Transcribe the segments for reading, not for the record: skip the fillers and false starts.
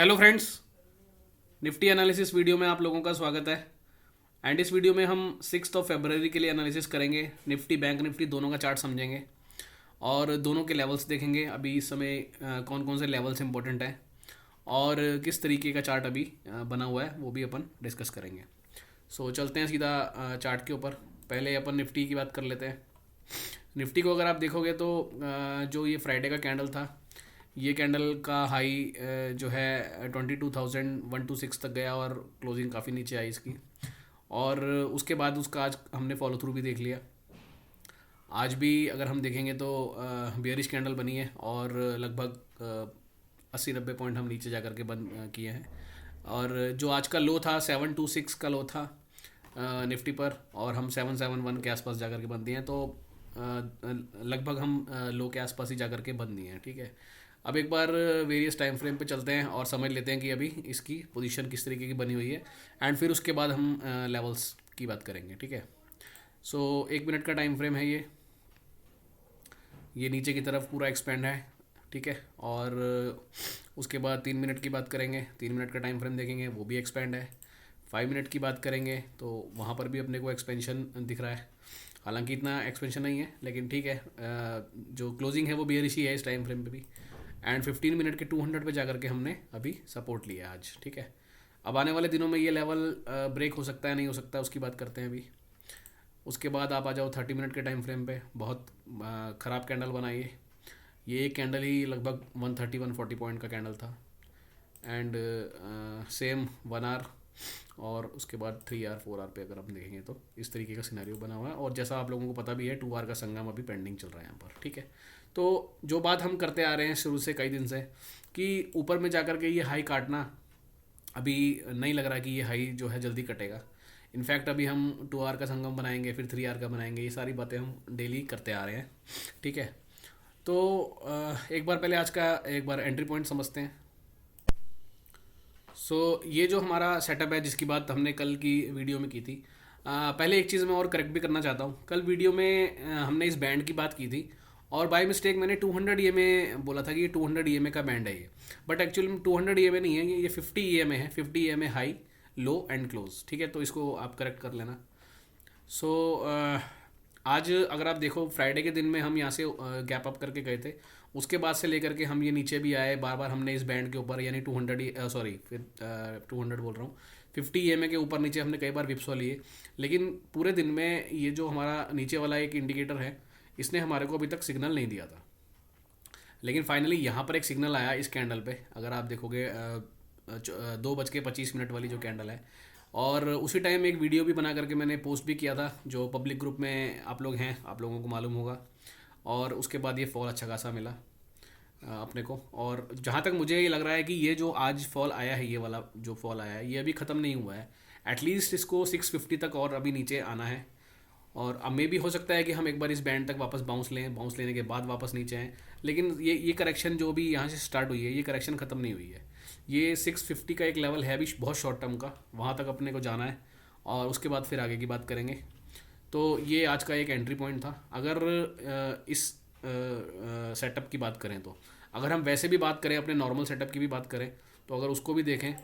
Hello friends, Nifty analysis video में आप लोगों का स्वागत है। एंड इस वीडियो में हम 6 फरवरी के लिए एनालिसिस करेंगे। निफ्टी बैंक निफ्टी दोनों का चार्ट समझेंगे और दोनों के लेवल्स देखेंगे। अभी इस समय कौन कौन से लेवल्स इंपॉर्टेंट हैं और किस तरीके का चार्ट अभी बना हुआ है वो भी अपन डिस्कस करेंगे। सो चलते हैं सीधा चार्ट के ऊपर। पहले अपन निफ्टी की बात कर लेते हैं। निफ्टी को अगर आप देखोगे तो जो ये फ्राइडे का कैंडल था, ये कैंडल का हाई जो है 22,126 तक गया और क्लोजिंग काफ़ी नीचे आई इसकी। और उसके बाद उसका आज हमने फॉलो थ्रू भी देख लिया। आज भी अगर हम देखेंगे तो बियरिश कैंडल बनी है और लगभग 80-90 पॉइंट हम नीचे जा कर के बंद किए हैं। और जो आज का लो था 726 का लो था निफ्टी पर, और हम 771 के आसपास जा कर के बंद दिए हैं। तो लगभग हम लो के आसपास ही जा कर के बंद दिए हैं। ठीक है, अब एक बार वेरियस टाइम फ्रेम पे चलते हैं और समझ लेते हैं कि अभी इसकी पोजीशन किस तरीके की बनी हुई है। एंड फिर उसके बाद हम लेवल्स की बात करेंगे। ठीक है, सो 1 मिनट का टाइम फ्रेम है ये नीचे की तरफ पूरा एक्सपेंड है। ठीक है, और उसके बाद 3 मिनट की बात करेंगे, 3 मिनट का टाइम फ्रेम देखेंगे, वो भी एक्सपेंड है। 5 मिनट की बात करेंगे तो वहाँ पर भी अपने को एक्सपेंशन दिख रहा है। हालांकि इतना एक्सपेंशन नहीं है, लेकिन ठीक है, जो क्लोजिंग है वो बियरिश ही है इस टाइम फ्रेम पे भी। एंड 15 मिनट के 200 पे जाकर के हमने अभी सपोर्ट लिया है आज। ठीक है, अब आने वाले दिनों में ये लेवल ब्रेक हो सकता है नहीं हो सकता है, उसकी बात करते हैं अभी। उसके बाद आप आ जाओ 30 मिनट के टाइम फ्रेम पे। बहुत ख़राब कैंडल बनाई है ये एक कैंडल ही, लगभग 130-140 पॉइंट का कैंडल था। एंड सेम 1 आवर और उसके बाद 3 आवर 4 आवर पे अगर हम देखेंगे तो इस तरीके का सिनेरियो बना हुआ है। और जैसा आप लोगों को पता भी है 2 आवर का संगम अभी पेंडिंग चल रहा है यहाँ पर। ठीक है, तो जो बात हम करते आ रहे हैं शुरू से कई दिन से कि ऊपर में जाकर के ये हाई काटना, अभी नहीं लग रहा कि ये हाई जो है जल्दी कटेगा। इनफैक्ट अभी हम 2 आवर का संगम बनाएंगे, फिर 3 आवर का बनाएंगे। ये सारी बातें हम डेली करते आ रहे हैं। ठीक है, तो एक बार पहले आज का एक बार एंट्री पॉइंट समझते हैं। ये जो हमारा सेटअप है जिसकी बात हमने कल की वीडियो में की थी, पहले एक चीज़ मैं और करेक्ट भी करना चाहता हूँ। कल वीडियो में हमने इस बैंड की बात की थी और बाय मिस्टेक मैंने 200 ईएमए बोला था कि ये 200 ईएमए का बैंड है ये। बट एक्चुअली में 200 ईएमए नहीं है ये 50 ईएमए है। 50 EMA high, low and close. ठीक है, तो इसको आप करेक्ट कर लेना। सो आज अगर आप देखो फ्राइडे के दिन में हम यहाँ से गैप अप करके गए थे। उसके बाद से लेकर के हम ये नीचे भी आए, बार बार हमने इस बैंड के ऊपर यानी 200 सॉरी फिर 200 बोल रहा हूँ, 50 ईएमए के ऊपर नीचे हमने कई बार विप्सो लिए। लेकिन पूरे दिन में ये जो हमारा नीचे वाला एक इंडिकेटर है, इसने हमारे को अभी तक सिग्नल नहीं दिया था। लेकिन फाइनली यहाँ पर एक सिग्नल आया इस कैंडल पे। अगर आप देखोगे 2:25 वाली जो कैंडल है, और उसी टाइम एक वीडियो भी बना करके मैंने पोस्ट भी किया था जो पब्लिक ग्रुप में आप लोग हैं, आप लोगों को मालूम होगा। और उसके बाद ये फॉल अच्छा खासा मिला अपने को। और जहाँ तक मुझे ये लग रहा है कि ये जो आज फॉल आया है, ये वाला जो फॉल आया है, ये अभी ख़त्म नहीं हुआ है। एटलीस्ट इसको 650 तक और अभी नीचे आना है। और अब मे भी हो सकता है कि हम एक बार इस बैंड तक वापस बाउंस लें, बाउंस लेने के बाद वापस नीचे आएँ। लेकिन ये करेक्शन जो भी यहाँ से स्टार्ट हुई है, ये करेक्शन ख़त्म नहीं हुई है। ये 650 का एक लेवल है भी बहुत शॉर्ट टर्म का, वहाँ तक अपने को जाना है और उसके बाद फिर आगे की बात करेंगे। तो ये आज का एक एंट्री पॉइंट था। अगर इस सेटअप की बात करें तो, अगर हम वैसे भी बात करें, अपने नॉर्मल सेटअप की भी बात करें, तो अगर उसको भी देखें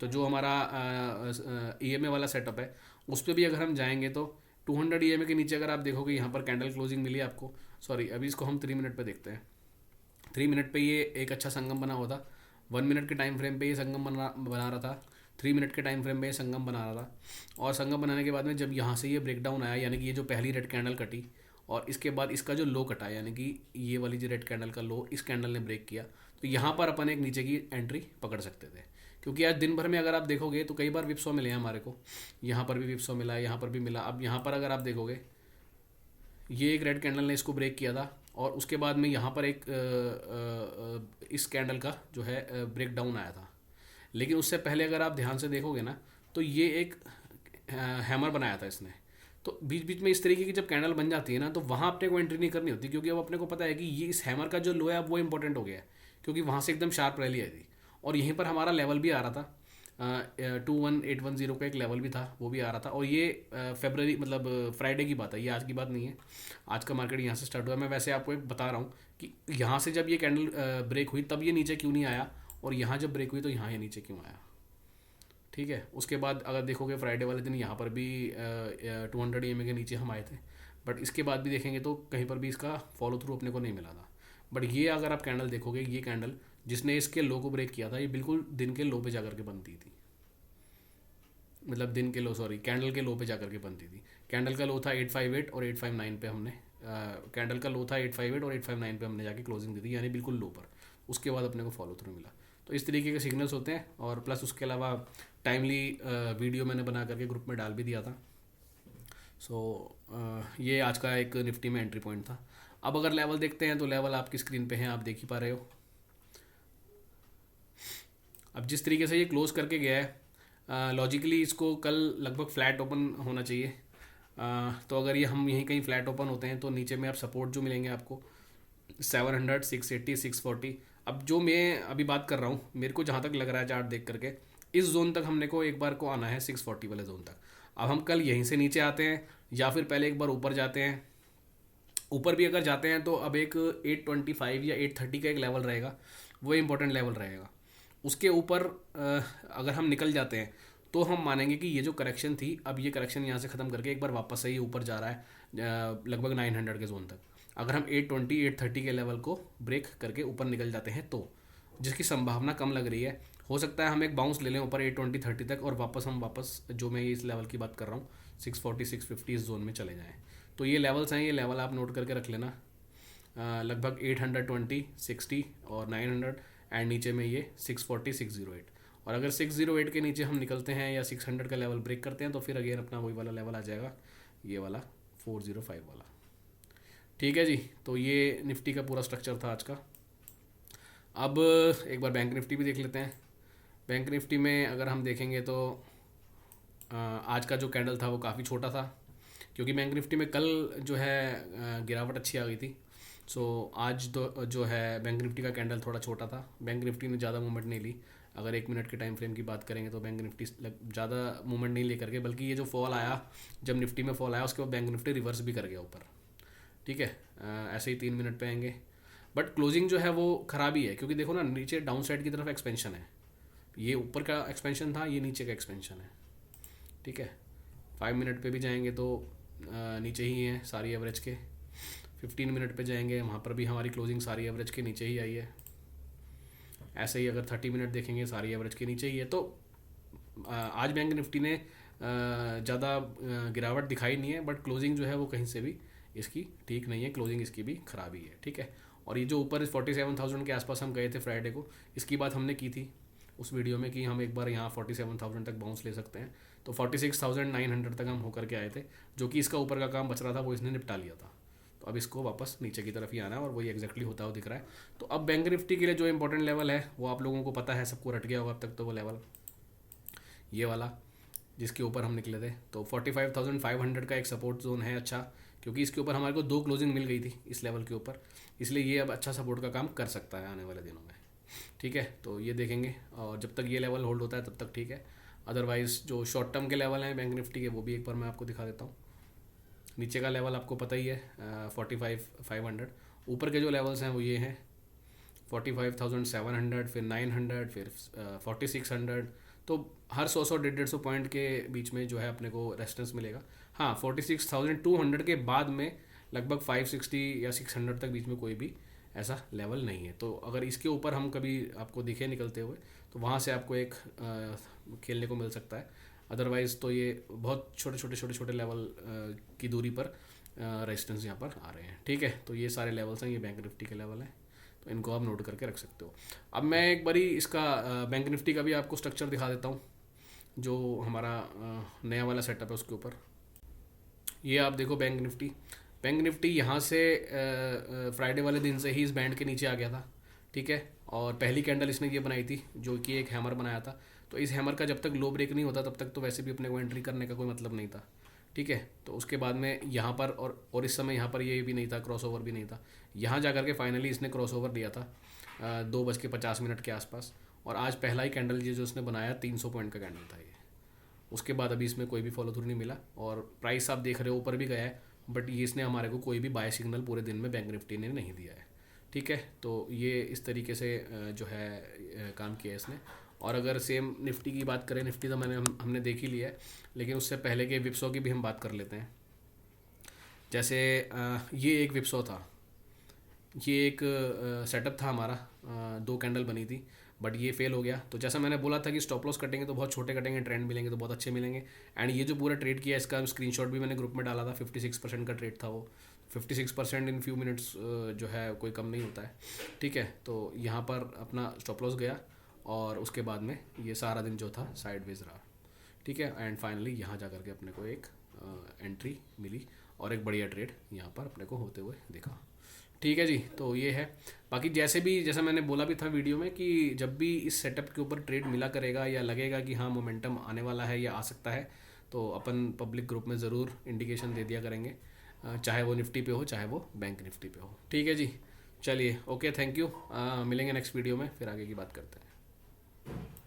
तो जो हमारा ईएमए वाला सेटअप है उस पर भी अगर हम जाएंगे तो 200 ईएमए के नीचे अगर आप देखोगे यहाँ पर कैंडल क्लोजिंग मिली आपको। सॉरी, अभी इसको हम 3 मिनट पे देखते हैं। 3 मिनट पे ये एक अच्छा संगम बना हुआ था। 1 मिनट के टाइम फ्रेम पे ये संगम बना रहा था। 3 मिनट के टाइम फ्रेम पे ये संगम बना रहा था। और संगम बनाने के बाद में जब यहाँ से ये ब्रेक डाउन आया, यानी कि ये जो पहली रेड कैंडल कटी और इसके बाद इसका जो लो कटा, यानी कि ये वाली जो रेड कैंडल का लो इस कैंडल ने ब्रेक किया, तो यहाँ पर अपन एक नीचे की एंट्री पकड़ सकते थे। क्योंकि आज दिन भर में अगर आप देखोगे तो कई बार विप्सो मिले हैं हमारे को। यहाँ पर भी विप्सो मिला है, यहाँ पर भी मिला। अब यहाँ पर अगर आप देखोगे, ये एक रेड कैंडल ने इसको ब्रेक किया था और उसके बाद में यहाँ पर एक इस कैंडल का जो है ब्रेक डाउन आया था। लेकिन उससे पहले अगर आप ध्यान से देखोगे ना, तो ये एक हैमर बनाया था इसने। तो बीच बीच में इस तरीके की जब कैंडल बन जाती है ना, तो वहाँ अपने को एंट्री नहीं करनी होती, क्योंकि अब अपने को पता है कि ये इस हैमर का जो लो है अब वो इंपॉर्टेंट हो गया है। क्योंकि वहाँ से एकदम शार्प रैली आई थी और यहीं पर हमारा लेवल भी आ रहा था। 21810 का एक लेवल भी था, वो भी आ रहा था। और ये फेबररी मतलब फ्राइडे की बात है, ये आज की बात नहीं है। आज का मार्केट यहाँ से स्टार्ट हुआ। मैं वैसे आपको एक बता रहा हूँ कि यहाँ से जब ये कैंडल ब्रेक हुई तब ये नीचे क्यों नहीं आया और यहाँ जब ब्रेक हुई तो यहाँ ये नीचे क्यों आया, ठीक है। उसके बाद अगर देखोगे फ्राइडे वाले दिन यहाँ पर भी 200 EMA के नीचे हम आए थे, बट इसके बाद भी देखेंगे तो कहीं पर भी इसका फॉलो थ्रू अपने को नहीं मिला था। बट ये अगर आप कैंडल देखोगे, ये कैंडल जिसने इसके लो को ब्रेक किया था, ये बिल्कुल दिन के लो पे जाकर के बनती थी, मतलब दिन के लो, सॉरी, कैंडल के लो पे जाकर के बनती थी। कैंडल का लो था 858 और 859 पे हमने कैंडल का लो था 858 और 859 पे हमने जाके क्लोजिंग दी थी, यानी बिल्कुल लो पर। उसके बाद अपने को फॉलो थ्रू मिला। तो इस तरीके के सिग्नल्स होते हैं। और प्लस उसके अलावा टाइमली वीडियो मैंने बना करके ग्रुप में डाल भी दिया था। सो ये आज का एक निफ्टी में एंट्री पॉइंट था। अब अगर लेवल देखते हैं तो लेवल आपकी स्क्रीन पे हैं, आप देख ही पा रहे हो। अब जिस तरीके से ये क्लोज करके गया है, लॉजिकली इसको कल लगभग फ्लैट ओपन होना चाहिए। तो अगर ये हम यहीं कहीं फ्लैट ओपन होते हैं तो नीचे में आप सपोर्ट जो मिलेंगे आपको 700, 680, 640। अब जो मैं अभी बात कर रहा हूँ, मेरे को जहाँ तक लग रहा है चार्ट देख करके, इस जोन तक हमने को एक बार को आना है, 640 वाले जोन तक। अब हम कल यहीं से नीचे आते हैं या फिर पहले एक बार ऊपर जाते हैं। ऊपर भी अगर जाते हैं तो अब एक 825 या 830 का एक लेवल रहेगा, वो इंपॉर्टेंट लेवल रहेगा। उसके ऊपर अगर हम निकल जाते हैं तो हम मानेंगे कि ये जो करेक्शन थी, अब ये करेक्शन यहाँ से ख़त्म करके एक बार वापस से ही ऊपर जा रहा है लगभग 900 के जोन तक। अगर हम 820, 830 के लेवल को ब्रेक करके ऊपर निकल जाते हैं तो, जिसकी संभावना कम लग रही है, हो सकता है हम एक बाउंस ले लें ऊपर 820, 30 तक, और वापस जो मैं इस लेवल की बात कर रहा हूँ 640, 650 इस जोन में चले जाएँ। तो ये लेवल्स हैं, ये लेवल आप नोट करके रख लेना। लगभग 820, 60 और 900, एंड नीचे में ये 640, 608। और अगर 608 के नीचे हम निकलते हैं या 600 का लेवल ब्रेक करते हैं तो फिर अगेन अपना वही वाला लेवल आ जाएगा, ये वाला 405 वाला। ठीक है जी, तो ये निफ्टी का पूरा स्ट्रक्चर था आज का। अब एक बार बैंक निफ्टी भी देख लेते हैं। बैंक निफ्टी में अगर हम देखेंगे तो आज का जो कैंडल था वो काफ़ी छोटा था, क्योंकि बैंक निफ्टी में कल जो है गिरावट अच्छी आ गई थी। सो आज तो जो है बैंक निफ्टी का कैंडल थोड़ा छोटा था। बैंक निफ्टी ने ज़्यादा मूवमेंट नहीं ली। अगर 1 मिनट के टाइम फ्रेम की बात करेंगे तो बैंक निफ्टी ज़्यादा मूवमेंट नहीं ले करके, बल्कि ये जो फॉल आया, जब निफ्टी में फॉल आया उसके बाद बैंक निफ्टी रिवर्स भी कर गया ऊपर। ठीक है, ऐसे ही 3 मिनट पे आएंगे। बट क्लोजिंग जो है वो ख़राब ही है, क्योंकि देखो ना, नीचे डाउन साइड की तरफ एक्सपेंशन है। ये ऊपर का एक्सपेंशन था, ये नीचे का एक्सपेंशन है। ठीक है, 5 मिनट पे भी जाएंगे तो नीचे ही है सारी एवरेज के। 15 मिनट पे जाएंगे, वहाँ पर भी हमारी क्लोजिंग सारी एवरेज के नीचे ही आई है। ऐसे ही अगर 30 मिनट देखेंगे, सारी एवरेज के नीचे ही है। तो आज बैंक निफ्टी ने ज़्यादा गिरावट दिखाई नहीं है, बट क्लोजिंग जो है वो कहीं से भी इसकी ठीक नहीं है, क्लोजिंग इसकी भी खराबी है। ठीक है, और ये जो ऊपर 47,000 के आसपास हम गए थे फ्राइडे को, इसकी बात हमने की थी उस वीडियो में कि हम एक बार यहाँ 47,000 तक बाउंस ले सकते हैं। तो 46,900 तक हम होकर के आए थे, जो कि इसका ऊपर का काम बच रहा था वो इसने निपटा लिया था। तो अब इसको वापस नीचे की तरफ ही आना है, और वही एग्जैक्टली होता हुआ दिख रहा है। तो अब बैंक निफ्टी के लिए जो इंपॉर्टेंट लेवल है वो आप लोगों को पता है, सबको रट गया होगा अब तक तो वो लेवल, ये वाला जिसके ऊपर हम निकले थे। तो 45,500 का एक सपोर्ट जोन है अच्छा, क्योंकि इसके ऊपर हमारे को 2 क्लोजिंग मिल गई थी इस लेवल के ऊपर, इसलिए ये अब अच्छा सपोर्ट का काम कर सकता है आने वाले दिनों में। ठीक है, तो ये देखेंगे, और जब तक ये लेवल होल्ड होता है तब तक ठीक है। अदरवाइज़ जो शॉर्ट टर्म के लेवल हैं बैंक निफ्टी के, वो भी एक बार मैं आपको दिखा देता हूँ। नीचे का लेवल आपको पता ही है 45,500। ऊपर के जो लेवल्स हैं वो ये हैं 45,700, फिर 900, फिर 4600। तो हर 100 150 पॉइंट के बीच में जो है अपने को रेजिस्टेंस मिलेगा। हाँ, 46,200 के बाद में लगभग 560 या 600 तक बीच में कोई भी ऐसा लेवल नहीं है। तो अगर इसके ऊपर हम कभी आपको दिखे निकलते हुए तो वहाँ से आपको एक खेलने को मिल सकता है। अदरवाइज़ तो ये बहुत छोटे छोटे लेवल की दूरी पर रेजिस्टेंस यहाँ पर आ रहे हैं। ठीक है, तो ये सारे लेवल्स हैं, ये बैंक निफ्टी के लेवल हैं, तो इनको आप नोट करके रख सकते हो। अब मैं एक बारी इसका बैंक निफ्टी का भी आपको स्ट्रक्चर दिखा देता हूँ, जो हमारा नया वाला सेटअप है उसके ऊपर। ये आप देखो बैंक निफ्टी यहाँ से फ्राइडे वाले दिन से ही इस बैंड के नीचे आ गया था। ठीक है, और पहली कैंडल इसने ये बनाई थी जो कि एक हैमर बनाया था। तो इस हैमर का जब तक लो ब्रेक नहीं होता तब तक तो वैसे भी अपने को एंट्री करने का कोई मतलब नहीं था। ठीक है, तो उसके बाद में यहाँ पर और इस समय यहाँ पर ये भी नहीं था, क्रॉसओवर भी नहीं था। यहाँ जा करके फाइनली इसने क्रॉसओवर दिया था 2:50 के आसपास। और आज पहला ही कैंडल ये जो उसने बनाया 300 पॉइंट का कैंडल था ये। उसके बाद अभी इसमें कोई भी फॉलो थ्रू नहीं मिला, और प्राइस आप देख रहे हो ऊपर भी गया है, बट ये इसने हमारे को कोई भी बाय सिग्नल पूरे दिन में बैंक निफ्टी ने नहीं दिया है। ठीक है, तो ये इस तरीके से जो है काम किया है इसने। और अगर सेम निफ्टी की बात करें, निफ्टी तो हमने देख ही लिया है, लेकिन उससे पहले के विप्सो की भी हम बात कर लेते हैं। जैसे ये एक विप्सो था, ये एक सेटअप था हमारा, दो कैंडल बनी थी, बट ये फेल हो गया। तो जैसा मैंने बोला था कि स्टॉप लॉस कटेंगे तो बहुत छोटे कटेंगे, ट्रेंड मिलेंगे तो बहुत अच्छे मिलेंगे। एंड ये जो पूरा ट्रेड किया इसका स्क्रीनशॉट भी मैंने ग्रुप में डाला था, 56% का ट्रेड था वो। 56% इन फ्यू मिनट्स जो है कोई कम नहीं होता है, ठीक है। तो यहाँ पर अपना स्टॉप लॉस गया और उसके बाद में ये सारा दिन जो था साइडवेज रहा, ठीक है। एंड फाइनली यहाँ जा करके अपने को एक एंट्री मिली और एक बढ़िया ट्रेड यहाँ पर अपने को होते हुए दिखा, ठीक है जी। तो ये है। बाकी जैसा मैंने बोला भी था वीडियो में कि जब भी इस सेटअप के ऊपर ट्रेड मिला करेगा या लगेगा कि हाँ मोमेंटम आने वाला है या आ सकता है, तो अपन पब्लिक ग्रुप में ज़रूर इंडिकेशन दे दिया करेंगे, चाहे वो निफ्टी पे हो चाहे वो बैंक निफ्टी पे हो, ठीक है जी। चलिए, ओके, थैंक यू। मिलेंगे नेक्स्ट वीडियो में, फिर आगे की बात करते हैं।